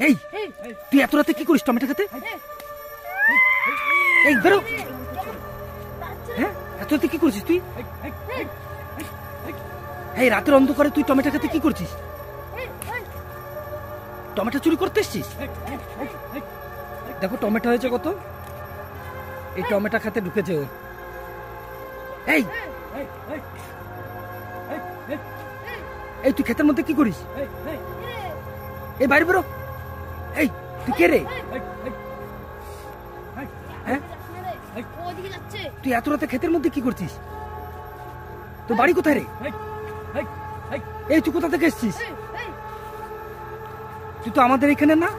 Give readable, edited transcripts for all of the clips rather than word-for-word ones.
এই তুই এত রাতে কি করিস টমেটো খেতে? এই বেরো। হ্যাঁ, এত রাতে কি করছিস তুই? এই রাতের অন্ধকারে তুই টমেটো খেতে কি করছিস? টমেটো চুরি করতে এসছিস? দেখো টমেটো হয়েছে কত, এই টমেটো খেতে ঢুকেছে ও। এই এই তুই ক্ষেতের মধ্যে কি করিস? এই বাইরে বেরো। এই তুই কে রে? হ্যাঁ, তুই এত রাতে ক্ষেতের মধ্যে কি করছিস? তোর বাড়ি কোথায় রে? এই তুই কোথা থেকে এসছিস? তুই তো আমাদের এখানে না।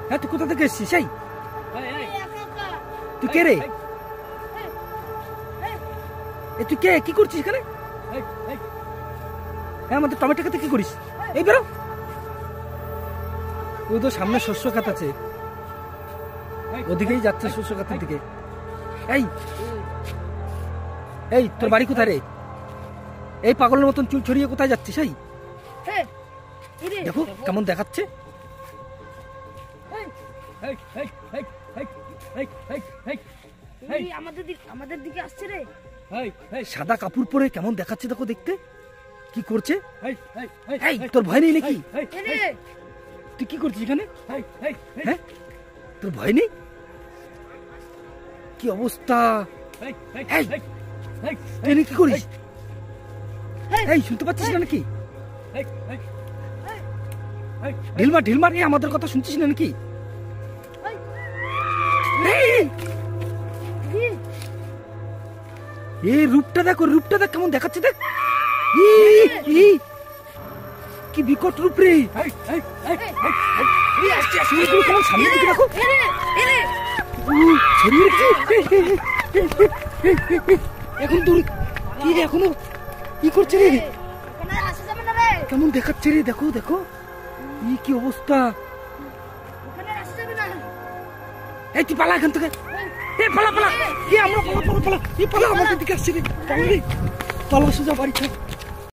হ্যাঁ, তুই কোথা থেকে এসছিস? এই তুই কে রে? তুই কে, কি করছিস এখানে? হ্যাঁ, আমাদের টমেটো খেতে কি করিস? এই বেরো। ওই তো সামনে শস্য খাত আছে, ওদিকেই যাচ্ছে শস্য খাতের দিকে। এই এই তোর বাড়ি কোথায় রে? এই পাগলের মতন চুল ছড়িয়ে কোথায় যাচ্ছিস? এই দেখো কেমন দেখাচ্ছে। আমাদের দিকে আসছে রে। সাদা কাপড় পরে কেমন দেখাচ্ছে দেখো দেখতে, কি করছে। এই তোর ভয় নেই নাকি? তুই কি করছিস এখানে? হ্যাঁ, তোর ভয় নেই? কি অবস্থা। তুই কি করিস? এই শুনতে পাচ্ছিস না নাকি? ঢিলমার ঢিলমার, এই আমাদের কথা শুনছিস না নাকি? এই রূপটা দেখো, রূপটা দেখ কেমন দেখাচ্ছে। দেখ কি বিকট রূপ রে। কেমন সামনে দিকে দেখো। এখন দূর কি রে, এখনো কি করছে রে? কেমন দেখাচ্ছে রে, দেখো দেখো কি অবস্থা। এই তুই পালা এখান থেকে। পালা পালা, আমরা পালা পালা পালা, এই পালা আমাদের দিকে আসছে রে। পালা সোজা বাড়ি।